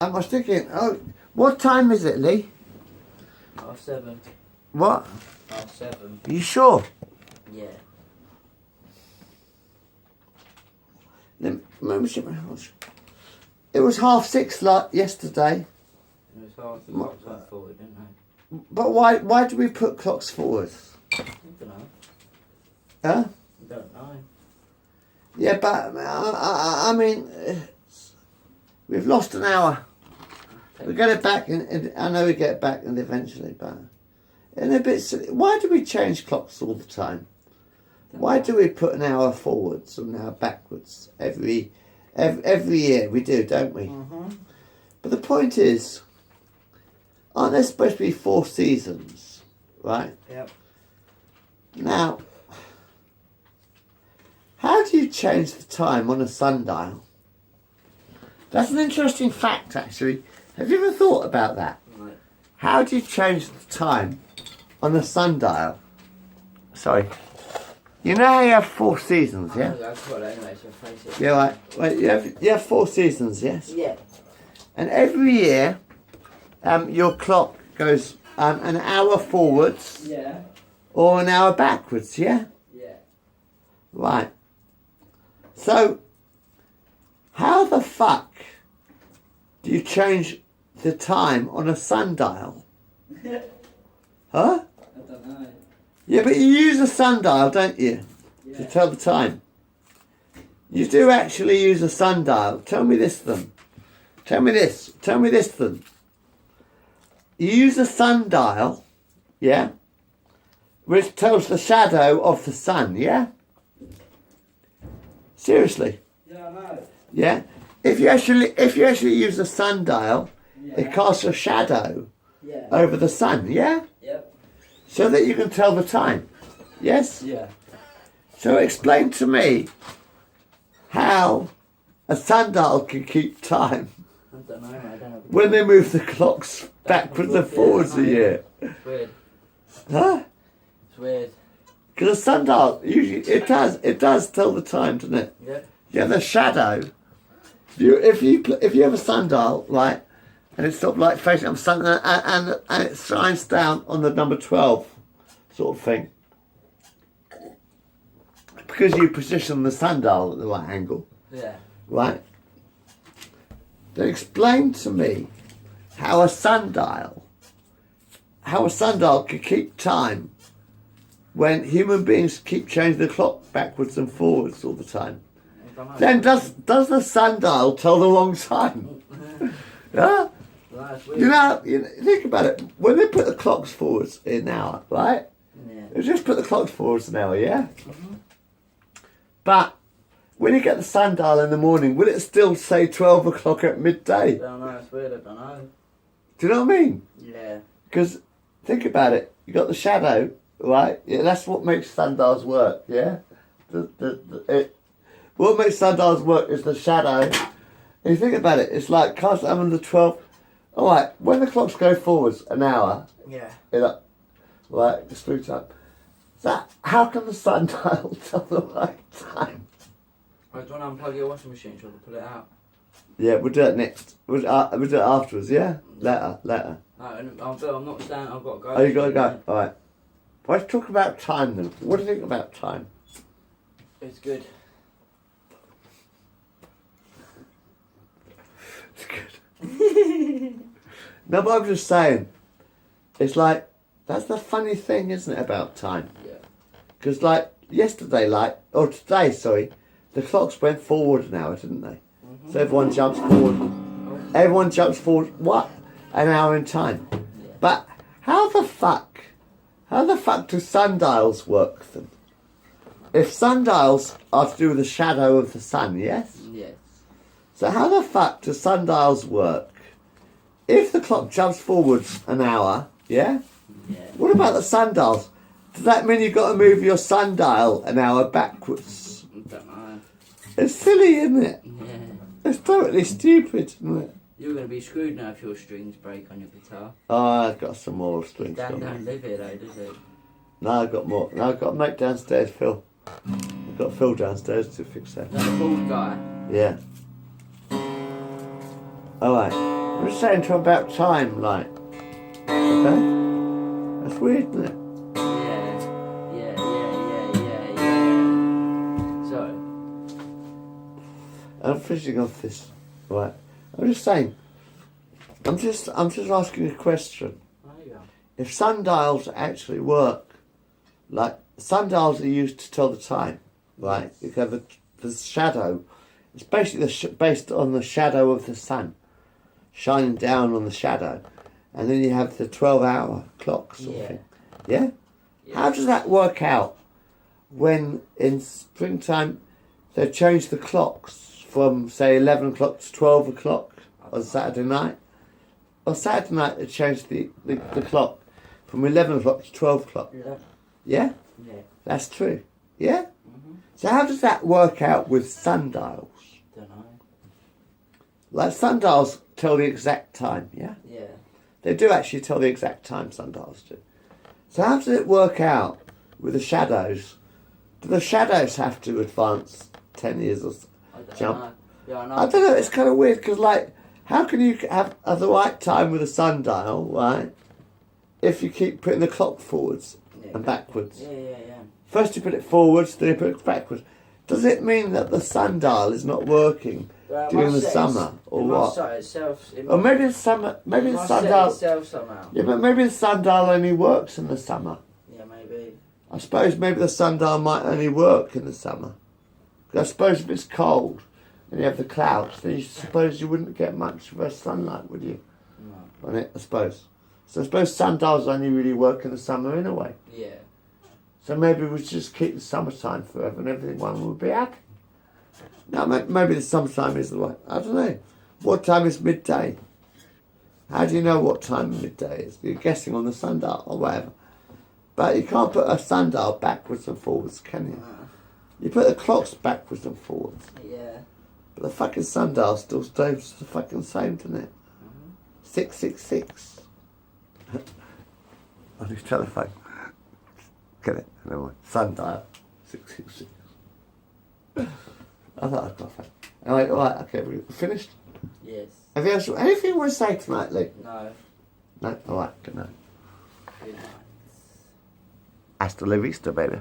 I was thinking, oh, what time is it, Lee? 7:30. What? 7:30. Are you sure? Yeah. Let me check my watch. It was 6:30 like yesterday. It was hard. The clocks went forward, didn't they? But why do we put clocks forward? I don't know. Huh? I don't know. Yeah, but I mean, we've lost an hour. We get it back, and I know we get it back and eventually, but and a bit silly. Why do we change clocks all the time? Why do we put an hour forwards and an hour backwards every year? We do, don't we? Mm-hmm. But the point is, aren't there supposed to be 4 seasons, right? Yep. Now, how do you change the time on a sundial? That's an interesting fact, actually. Have you ever thought about that? Right. How do you change the time on a sundial? Sorry. You know how you have 4 seasons, yeah? That's what anyway, so face it. Yeah, right. Wait, you have 4 seasons, yes? Yeah. And every year, your clock goes an hour forwards Yeah. or an hour backwards, yeah? Yeah. Right. So, how the fuck do you change the time on a sundial? Huh? I don't know. Yeah, but you use a sundial, don't you? Yeah. To tell the time. You do actually use a sundial. Tell me this then. Tell me this then. You use a sundial, yeah? Which tells the shadow of the sun, yeah? Seriously. Yeah, I know. Yeah? If you actually use a sundial, Yeah. it casts a shadow Yeah. over the sun, yeah? Yep. So that you can tell the time. Yes? Yeah. So explain to me how a sundial can keep time I don't know, I don't know. when they move the clocks backwards and forwards a year. It's weird. Huh? It's weird. Because a sundial, usually, it does tell the time, doesn't it? Yep. Yeah, the shadow. If you have a sundial, right, and it's sort of like facing up sun, and it shines down on the number 12 sort of thing, because you position the sundial at the right angle, Yeah. right? Then explain to me how a sundial can keep time when human beings keep changing the clock backwards and forwards all the time. I don't know. Then does the sundial tell the wrong time? Yeah? That's weird. You know, think about it. When they put the clocks forwards an hour, right? Yeah. They just put the clocks forwards an hour, yeah? Mm-hmm. But when you get the sundial in the morning, will it still say 12 o'clock at midday? I don't know, it's weird, I don't know. Do you know what I mean? Yeah. Because think about it. You got the shadow, right? Yeah, that's what makes sundials work, yeah? What makes sundials work is the shadow. And you think about it, it's like cast having the 12. All right, when the clocks go forwards an hour, Yeah. right, the screw time. So how can the sundial tell the right time? Right, do you want to unplug your washing machine so I can pull it out? Yeah, we'll do it next. We'll do it afterwards, yeah? Later. No, I'm not staying, I've got to go. Oh, you got to go. All right. Let's talk about time then. What do you think about time? It's good. It's good. No, but I'm just saying, it's like, that's the funny thing, isn't it, about time? Yeah. Because like yesterday, today, sorry, the clocks went forward an hour, didn't they? Mm-hmm. So everyone jumps forward. Everyone jumps forward, what? An hour in time. Yeah. But how the fuck do sundials work then? If sundials are to do with the shadow of the sun, yes? Yes. So how the fuck do sundials work? If the clock jumps forwards an hour, yeah? Yeah. What about the sundials? Does that mean you've got to move your sundial an hour backwards? I don't know. It's silly, isn't it? Yeah. It's totally stupid, isn't it? You're going to be screwed now if your strings break on your guitar. Oh, I've got some more strings. Dan on. don't live here though, does it? No, I've got more. No, I've got a mate downstairs, Phil. I've got Phil downstairs to fix that. That bald guy. Yeah. Alright. I'm just saying to him about time, like. Okay? That's weird, isn't it? Yeah. So, I'm finishing off this. Right. I'm just saying. I'm just asking a question. there you go. If sundials actually work, like sundials are used to tell the time, right? You have the shadow. It's basically based on the shadow of the sun shining down on the shadow, and then you have the 12-hour clock sort of thing. Yeah? How does that work out when in springtime they change the clocks from say 11 o'clock to 12 o'clock on Saturday night? On Saturday night they changed the clock from 11 o'clock to 12 o'clock. Yeah? Yeah. That's true. Yeah? Mm-hmm. So how does that work out with sundials? Don't know. Like sundials tell the exact time, yeah? Yeah. They do actually tell the exact time, sundials do. So how does it work out with the shadows? Do the shadows have to advance 10 years or so? I don't Jump? know. Yeah, I know. I don't know, it's kind of weird because like, how can you have the right time with a sundial, right, if you keep putting the clock forwards and backwards? Yeah. First you put it forwards, then you put it backwards. Does it mean that the sundial is not working during the summer or what? Or maybe the summer, maybe the sundial. Itself somehow. Yeah, but maybe the sundial only works in the summer. Yeah, maybe. I suppose maybe the sundial might only work in the summer. 'Cause I suppose if it's cold and you have the clouds, then you suppose you wouldn't get much of a sunlight, would you? No. On it, I suppose. So I suppose sundials only really work in the summer in a way. Yeah. So maybe we should just keep the summertime forever and everyone would be happy. Now, maybe the summertime is the way. I don't know. What time is midday? How do you know what time midday is? You're guessing on the sundial or whatever. But you can't put a sundial backwards and forwards, can you? You put the clocks backwards and forwards. Yeah. But the fucking sundial still stays the fucking same, doesn't it? 666. On his telephone. Get it? Never mind. Sundial. 666. I thought I'd got that. Alright, okay, we finished? Yes. Have you anything you want to say tonight, Lee? No. No? Alright, good night. Good night. Hasta la vista, baby.